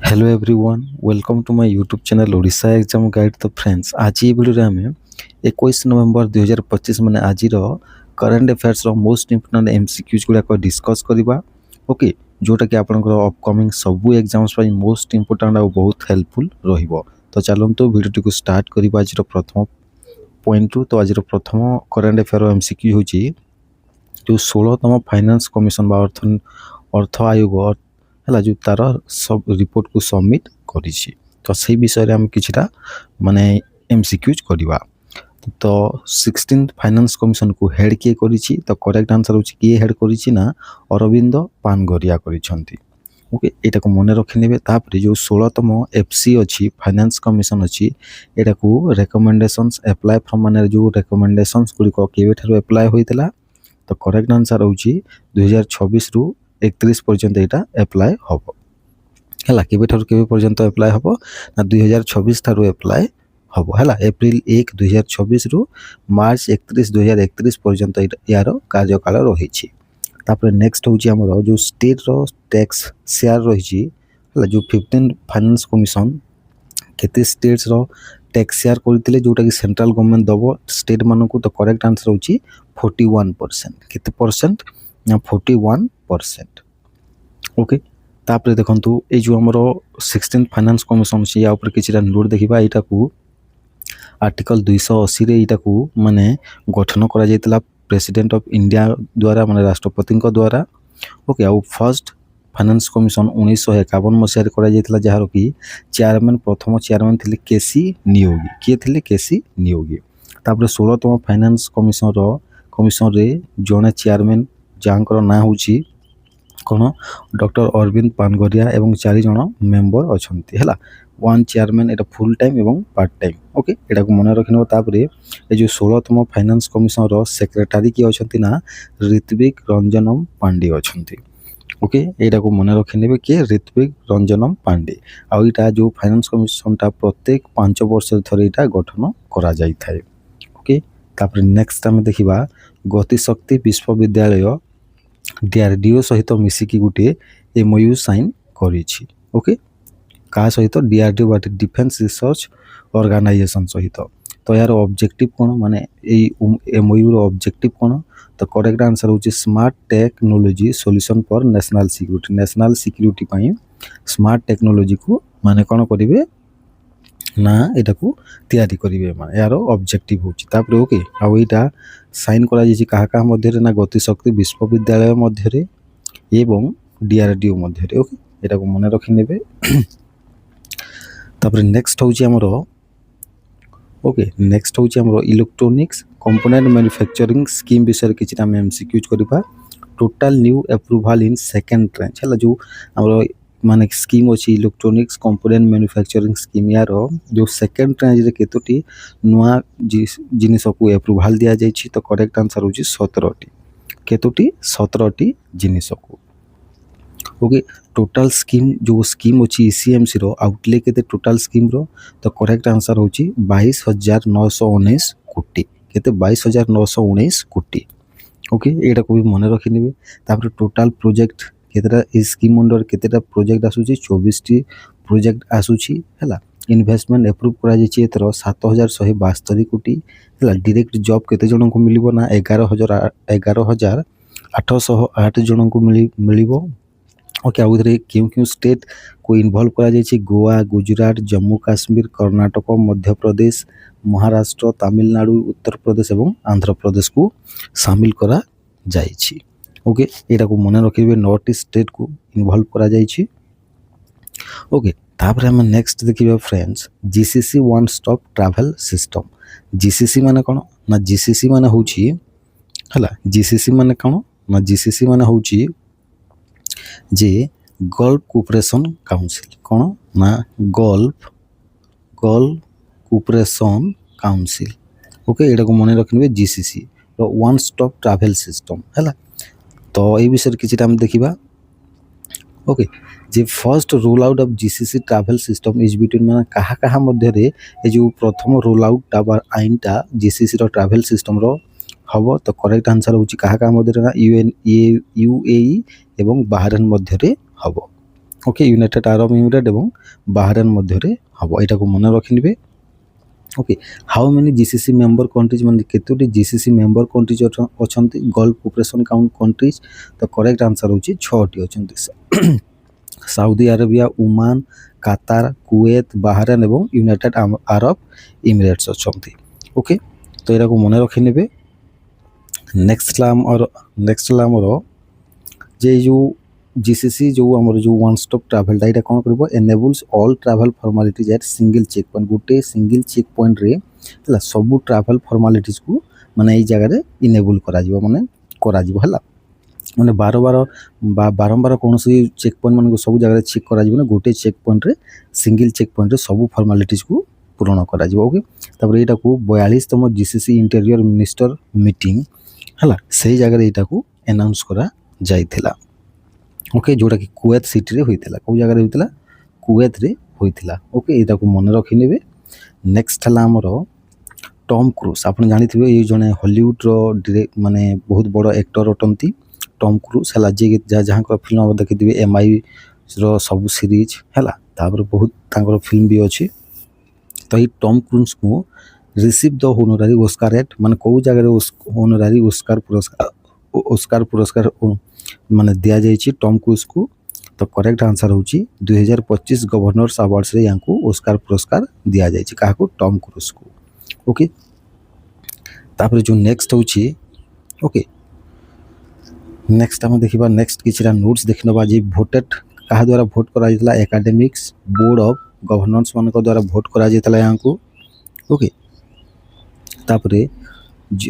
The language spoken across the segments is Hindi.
Hello everyone welcome to my YouTube channel Odisha exam guide. तो फ्रेंड्स आज ये वीडियो आम 21 नवेम्बर 2025 मैंने आज current affairs most important MCQs गुड़ाक डिस्कस करवा। ओके जोटा कि आपंकर अपकमिंग सबू एग्जाम्स मोस्ट इंपोर्टेंट और बहुत हेल्पफुल रहिबो। तो चलते वीडियो को स्टार्ट करवा आज प्रथम पॉइंट रु। तो आज प्रथम करंट अफेयर एमसीक्यू हूँ जो 16तम फाइनेंस कमिशन अर्थ आयोग है जो तार सब रिपोर्ट को सबमिट करिछि। तो से विषय में किछटा माने एमसीक्यूज करवा। तो 16th फाइनेंस कमिशन को हेड किए करिछि। तो करेक्ट आंसर होछि किए हेड करिछि ना अरविंद पानगरिया करिछंती। ओके एटा को मन रखि नेबे। तापर जो 16तम एफसी अछि फाइनेंस कमिशन अछि एटा को रिकमेंडेशंस अप्लाई फ्रॉम माने जो रिकमेंडेशंस गुडी को केबे थारो अप्लाई होइतला। तो करेक्ट आंसर होछि 2026 रु 31 पर्यंत एटा अप्लाई होबो हला। केबे थारो केबे पर्यंत अप्लाई होबो ना 2026 थारो अप्लाई होबो हला। एप्रिल 1 2026 रु मार्च 31 2031 पर्यंत यार कार्यकाल रहिछि। तापर नेक्स्ट होछि हमरो जो स्टेट रो टैक्स शेयर रहिछि हला। जो 15 फाइनेंस कमिशन केते स्टेट्स रो टैक्स शेयर करथिले जोटा कि सेंट्रल गवर्नमेंट दबो स्टेट मानन को। तो करेक्ट आंसर होछि 41%। केते परसेंट ना 41%। ओके तापर देखंतु ए जो हमरो 16th फाइनेंस कमिशन छै या ऊपर किछटा नोट देखिबा। एटा को आर्टिकल 280 रे एटा को माने गठन करा जायतला प्रेसिडेंट ऑफ इंडिया द्वारा माने राष्ट्रपति को द्वारा। ओके आ फर्स्ट फाइनेंस कमिशन 1951 मसिया रे करा जायतला जहार कि चेयरमैन प्रथम चेयरमैन थिले केसी नियोगी। के थिले केसी नियोगी। तापर 16तम फाइनेंस कमिशन रे जने चेयरमैन जानकर ना होची कोन डॉक्टर अरविंद पानगरिया एवं 4 जन मेंबर अछंती हला। वन चेयरमैन एटा फुल टाइम एवं पार्ट टाइम। ओके एटा को मन रखिनो। तापर ए जो 16तम फाइनेंस कमिशन रो सेक्रेटरी की अछंती ना ऋत्विक रंजनम पांडे अछंती। ओके एटा को मन रखिनेबे के ऋत्विक रंजनम पांडे। आ एटा जो फाइनेंस कमिशन ता प्रत्येक 5 वर्ष थरे एटा गठन करा जाई थाए। ओके तापर नेक्स्ट हम देखिबा गतिशक्ति विश्वविद्यालय डीआरडीओ सहित मिसिकी गुटे एमओयू साइन करिछि। ओके का सहित डीआरडीओ बाटे डिफेंस रिसर्च ऑर्गेनाइजेशन सहित। तो यार ऑब्जेक्टिव कोन माने ए एमओयू रो ऑब्जेक्टिव कोन। तो करेक्ट आंसर होछि smart technology solution for national security. National security पई स्मार्ट टेक्नोलॉजी को माने कोन करिवे ना एटा को तैयारी करिवे माने यार ऑब्जेक्टिव होछि। तापर ओके आ एटा साइन करा जेछि काहा काहा मध्ये रे ना गतिशक्ति विश्वविद्यालय मध्ये रे एवं डीआरडीओ मध्ये रे। ओके एटा को मन रखि नेबे। तापर नेक्स्ट होछि हमरो ओके नेक्स्ट होछि हमरो इलेक्ट्रॉनिक्स कंपोनेंट मैन्युफैक्चरिंग स्कीम विषय किछटा हम एमसीक्यूज करबा। Total new approval in second tranche हला। जो हमरो माने स्कीम अछि इलेक्ट्रॉनिक्स कंपोनेंट मैन्युफैक्चरिंग स्कीम यार जो सेकंड ट्रांच रे केतोटी नुआ जिनिस को अप्रूवल दिया जाय छी। तो करेक्ट आंसर होछि 17टी। केतोटी 17टी जिनिस को। ओके टोटल स्कीम जो स्कीम अछि ईसीएमसी रो आउटले केते टोटल स्कीम रो। तो करेक्ट आंसर होछि 22,919 कोटी। केते 22,919 कोटी। ओके एटा को भी मन रखि नेबे। तापर टोटल प्रोजेक्ट केतेटा इस स्कीम अंडर केतेटा प्रोजेक्ट आसुची 24टी प्रोजेक्ट आसुची हला। इन्वेस्टमेंट अप्रूव करा जेछि एतर 7,172 कोटी हला। डायरेक्ट जॉब केते जन को मिलिबो ना 11,808 जन को मिलिबो। ओके आ उधर क्यों स्टेट को इन्वॉल्व करा जायछि गोवा गुजरात जम्मू काश्मीर कर्नाटक मध्य प्रदेश महाराष्ट्र तमिलनाडु उत्तर प्रदेश एवं आंध्र प्रदेश को शामिल करा जायछि। ओके एटा को मन रखिबे 9टी स्टेट को इन्वॉल्व करा जायछि। ओके तापर हम नेक्स्ट देखिबे friends GCC one stop travel system. GCC माने कोन ना जीसीसी माने होछि हला। जीसीसी माने कोन ना जीसीसी माने होछि जे गल्फ कोऑपरेशन काउंसिल कोन ना गल्फ कोऑपरेशन काउंसिल। ओके एटा को मन रखिबे जीसीसी रो वन स्टॉप ट्रैवल सिस्टम हला। तो ए विषय किछटा हम देखिबा। Okay J first roll out of GCC travel system is between माने कहा कहा मध्य रे ए जो प्रथम रोल आउट टावर आइनटा जीसीसी रो ट्रैवल सिस्टम रो हबो। तो करेक्ट आंसर होछि कहा कहा मध्य रे ना यूएई एवं बाहरेन मध्य रे हबो। ओके यूनाइटेड अरब एमिरेट एवं बाहरेन मध्य हम यहाँ को मन रखिने okay how many GCC member countries माने केतोटी जीसीसी मेंबर कंट्रीज अछंती गल्फ कोऑपरेशन काउंट कंट्रीज तो करेक्ट आंसर होची 6टी अछंती Saudi Arabia Oman Qatar Kuwait Bahrain एवं यूनाइटेड अरब एमिरेट्स अछंती ओके तो यहाँ को मन रखिने नेक्स्ट लामर जे जो जीसीसी जो आमर जो वन स्टॉप ट्रैवल डाटा कौन कर enables all travel formalities at single check point गोटे सिंगल चेक पॉइंट रे हला सब ट्रैवल फॉर्मालिटीज को माने এই জায়গায় इनेबल करा जिवो हला माने बारंबार कौन चेक पॉइंट मान सब जगह चेक करा जिवो ना गोटे चेक पॉइंट रे सिंगल चेक पॉइंट रे सब फॉर्मालिटीज को पूर्ण करा जिवो ओके तापर एटा को 42तम जीसीसी इंटीरियर मिनिस्टर मीटिंग हला से जगह एटा को अनाउंस करा जाइथिला ओके जोटा कि कुवैत सिटी रे होइतिला को जगह रे होइतिला कुवैत रे होइतिला ओके एटा को मन रखि नेबे नेक्स्ट हला हमर टॉम क्रूज आपन जानिथिबे ये जने हॉलीवुड रो माने बहुत बड़ एक्टर अटंती टॉम क्रूज हला जे जहां को फिल्म देखिथिबे एमआई रो सब सीरीज हला तापर बहुत तांकर फिल्म भी अछि तो ये टॉम क्रूज को रिसीव द होनोरारी ऑस्कार एट माने को जगह रे होनोरारी ऑस्कार पुरस्कार माने दिया जाइए टॉम क्रूज को तो करेक्ट आंसर होची 2025 गवर्नर्स अवार्ड्स रे यांको ऑस्कार पुरस्कार दिया जाइए काहा को टॉम क्रूज को ओके तापर जो नेक्स्ट होची ओके नेक्स्ट हम देखिबा नेक्स्ट किछरा नोट्स देखनबा जे वोटेड काहा द्वारा वोट करा जितला एकेडमिक्स बोर्ड ऑफ गवर्नेंस मान को द्वारा वोट करा जितला यांको ओके तापर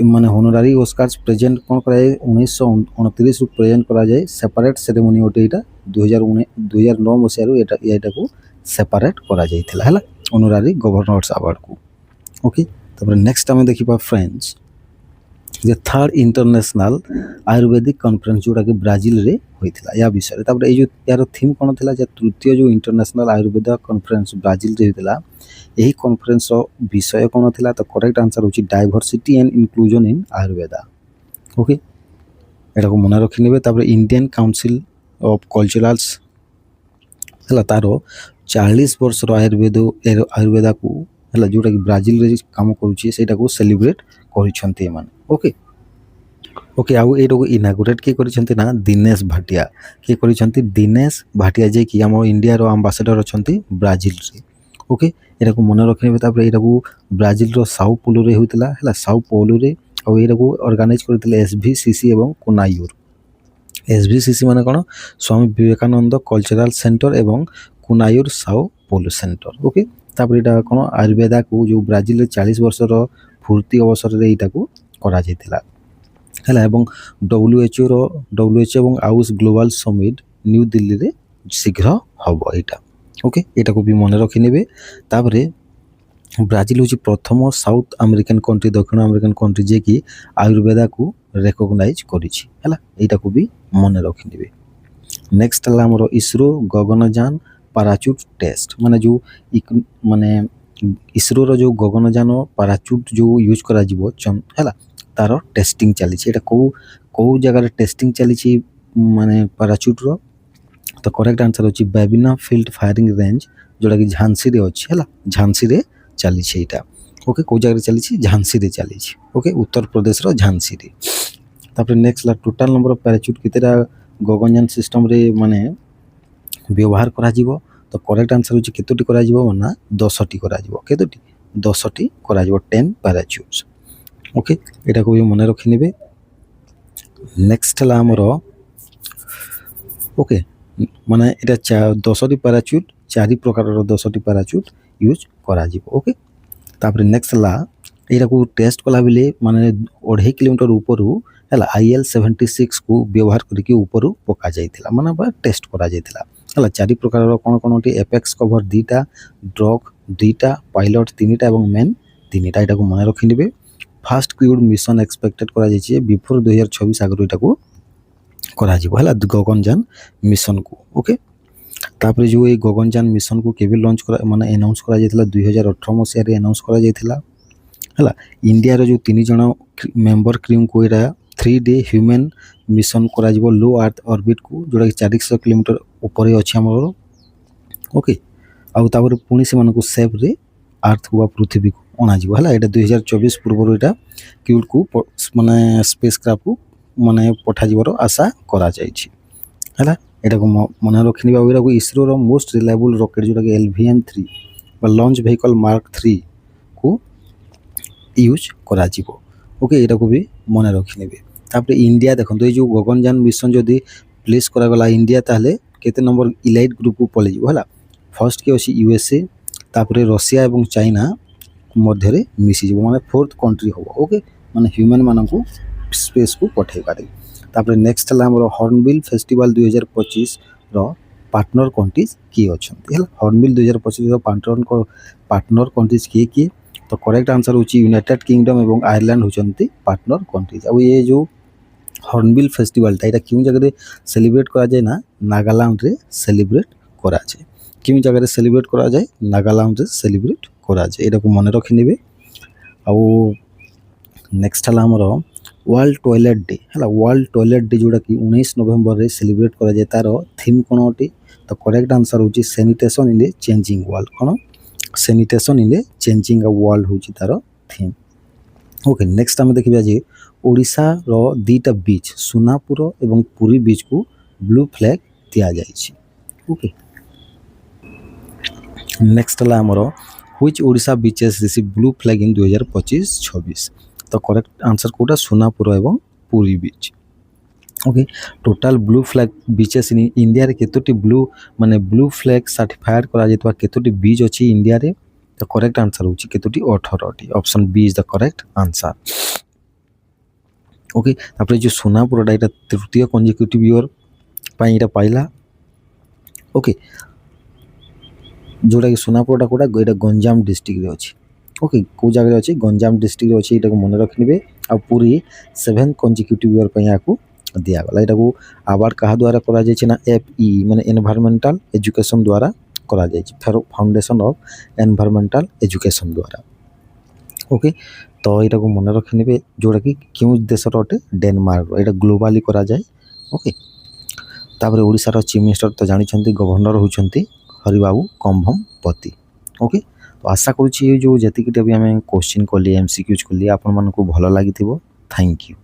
माने होनोरारी ऑस्कार्स प्रेजेंट कौन कराए 1929 रु प्रेजेंट करा जाए सेपरेट सेरेमनी ओटे एटा 2009 मसिया रु एटा को सेपरेट करा जाइथिला हला होनोरारी गवर्नर्स अवार्ड को ओके तापर नेक्स्ट हम देखिबा फ्रेंड्स जे थर्ड इंटरनेशनल आयुर्वेदिक कॉन्फ्रेंस जोटा कि ब्राजील रे होइथिला या विषय तापर ए जो यार थीम कोन थिला जे तृतीय जो इंटरनेशनल आयुर्वेद कॉन्फ्रेंस ब्राजील रे होइथिला यही कॉन्फ्रेंस रो विषय कोन थिला तो करेक्ट आंसर होची diversity and inclusion in Ayurveda okay एटा को मन रखि नेबे तापर इंडियन काउंसिल ऑफ कल्चरल्स हला तारो 40 वर्ष रो आयुर्वेदा को हला जोटा कि ब्राजील रे काम करूची सेटा को सेलिब्रेट करिसंती मान ओके ओके आउ एटा को इनागुरेट के करिसंती ना दिनेश भाटिया के करिसंती दिनेश भाटिया जे कि हम इंडिया रो एम्बेसडर अछंती ब्राजील रे ओके एटा को मन रखिने तापर एटा को ब्राजील रो साओ पोलो रे होइतला हला साओ पोलो रे और एटा को ऑर्गेनाइज करथिले एसवीसीसी एवं कुनायूर एसवीसीसी माने कोन स्वामी विवेकानंद कल्चरल सेंटर एवं कुनायूर साओ पोलो सेंटर ओके तापर एटा कोन आयुर्वेदा को जो ब्राजील रे 40 वर्ष रो फूर्ति अवसर रे एटा को करा जाइतिला हला एवं डब्ल्यूएचओ एवं आउस ग्लोबल समिट न्यू दिल्ली रे शीघ्र हबो एटा ओके एटा को भी मन रखि नेबे तापरे ब्राजील होची प्रथम साउथ अमेरिकन कंट्री दक्षिण अमेरिकन कंट्री जे कि आयुर्वेदा को रिकॉग्नाइज करिछि हला एटा को भी मन रखि नेबे नेक्स्ट हला हमरो इसरो गगनयान पैराचूट टेस्ट माने जो माने इसरो रो जो गगनयान पैराचूट जो यूज करा जिवो हला तार टेस्टिंग चली एटा को जगह टेस्टिंग चली माने पैराचूट रो तो करेक्ट आंसर होची बेबिना फील्ड फायरिंग रेंज जोटा कि झांसी रे अछि हला झांसी रे चली एटा ओके को जगह चली झांसी रे चली ओके उत्तर प्रदेश रो झांसी रे तापर नेक्स्ट ला टोटल नंबर ऑफ पैराचूट कितेरा गगनयान सिस्टम रे माने व्यवहार करा जिवो तो करेक्ट आंसर होची केतोटी करा जिवो ना 10टी करा जिवो केतोटी 10टी करा जिवो 10 पैराचूट्स ओके एटा को भी मन रखि नेबे नेक्स्ट ला हमरो ओके माने एटा 10टी पैराचूट 4 प्रकार रो 10टी पैराचूट यूज करा जिवो ओके तापर नेक्स्ट ला एटा को टेस्ट कला बेले माने 2.5 किलोमीटर ऊपरु हला IL-76 को व्यवहार करके ऊपरु पका जाइथिला माने बा टेस्ट करा जाइथिला हला 4 प्रकार रो कोन एपेक्स कवर 2टा ड्रग 2टा पायलट 3टा एवं मेन 3टा एटा को मन रखि नेबे फास्ट क्रूड मिशन एक्सपेक्टेड करा जाइए बिफोर 2026 आगु एटा को करा जिवो हला गगनयान मिशन को ओके तापर जो ये गगनयान मिशन को केबे लॉन्च करा माने अनाउंस करा जाइथिला 2018 मसिया रे अनाउंस करा जाइथिला हला इंडिया रो जो 3 जण मेंबर क्रू को एटा 3 डे ह्यूमन मिशन करा जिवो लो अर्थ ऑर्बिट को जोटा कि 400 किलोमीटर ऊपर अछि हमरो ओके आउ तापर पुणी से सेफ रे अर्थ को पृथ्वी को अणाଯିବ ହେଲା ଏଇଟା 2024 ପୂର୍ବରୁ ଏଇଟା କ୍ୟୁଟ୍ को ମାନେ ସ୍ପେସ୍ କ୍ରାଫ୍ଟ को ମାନେ ପଠାଯିବାର ଆଶା କରାଯାଇଛି ହେଲା ଏଟାକୁ ମନେ ରଖିନିବା ଆଉ ଏଟାକୁ ଇସ୍ରୋର ମୋଷ୍ଟ ରିଲାଏବଲ୍ ରକେଟ୍ ଯେଉଁଟାକି LVM-3 ବା ଲଞ୍ଚ ଭେହିକଲ୍ ମାର୍କ 3 को यूज କରାଯିବ ओके ଏଟାକୁ ବି ମନେ ରଖିନେବେ ତାପରେ ଇଣ୍ଡିଆ ଦେଖନ୍ତୁ ଏଇ ଯେଉଁ ଗଗନଯାନ ମିଶନ ଯଦି ପ୍ଲେସ୍ କରାଗଲା ଇଣ୍ଡିଆ ତାହେଲେ କେତେ ନମ୍ବର ଇଲାଇଟ୍ ଗ୍ରୁପକୁ ପଳେଇଯିବ ହେଲା फर्स्ट किए अच्छी USA तापर रशिया और चाइना मध्य मिसीज माने 4th कंट्री हम ओके माने ह्यूमन मानक स्पेस को पठे पारे तापर नेक्स्ट है आम हॉर्नबिल फेस्टिवल 2025 पार्टनर कंट्रीज किए अच्छा हॉर्नबिल 2025 पार्टनर कंट्रीज किए किए तो करेक्ट आंसर हूँ यूनाइटेड किंगडम और आयरलैंड होती पार्टनर कंट्रीज आ ये जो हॉर्नबिल फेस्टिवलटा यहाँ क्यों जगह सेलिब्रेट करा जाए ना नागालैंड रे सेलिब्रेट करा जाए क्यों जगह सेलिब्रेट करा जाए नागालैंड रे सेलिब्रेट करा जाए यहाँ मन रखिने आउ नेक्स्ट है आमर वर्ल्ड टॉयलेट डे है वर्ल्ड टॉयलेट डे जोड़ा कि 19 नवेम्बर रे सेलिब्रेट करा जाए तार थीम कौन अटे तो करेक्ट आंसर हूँ sanitation in a changing world कौन sanitation in a changing world हूँ तार थीम ओके नेक्स्ट आम देखा जे ओडिशा रो दीटा बीच सुनापुर एवं पुरी बीच को ब्लू फ्लैग दि जाए ओके नेक्स्ट है आमर which Odisha beaches receive blue flag in 2025-26 तो करेक्ट आंसर कोटा सुनापुर एवं Puri beach okay total blue flag beaches in India रे केतोटी ब्लू माने ब्लू फ्लैग सर्टिफाइड करा जेतवा केतोटी बीच अछि इंडिया रे तो करेक्ट आंसर होची केतोटी 18टी option B is the correct answer okay तापर जो सुनापुरटा एटा तृतीय कंसेक्यूटिव ईयर पाई एटा पाइला ओके जोटा कि सुनापुरटा कोटा एटा गंजाम डिस्ट्रिक्ट रे अछि ओके को जगह अच्छी गंजाम डिस्ट्रिक्ट अच्छी यहाँ मन रखिने आ पूरी 7th कंसेक्यूटिव ईयर या दिगला यहाँ अवार्ड क्या द्वारा करा ना FE माने एनवायरमेंटल एजुकेशन द्वारा करा फाउंडेशन ऑफ एनवायरमेंटल एजुकेशन द्वारा ओके तो यहाँ मन रखिने जोटा कि क्यों देशर अटे डेनमार्क यहाँ ग्लोबाली करा जाए ओके तापर ओडिशार चीफ मिनिस्टर तो जानते गवर्नर होती हरिबाबू कंभमपति ओके तो आशा करुँच जो जी भी आम क्वेश्चन कली MCQs कली आपण मानक भल लगी थैंक यू।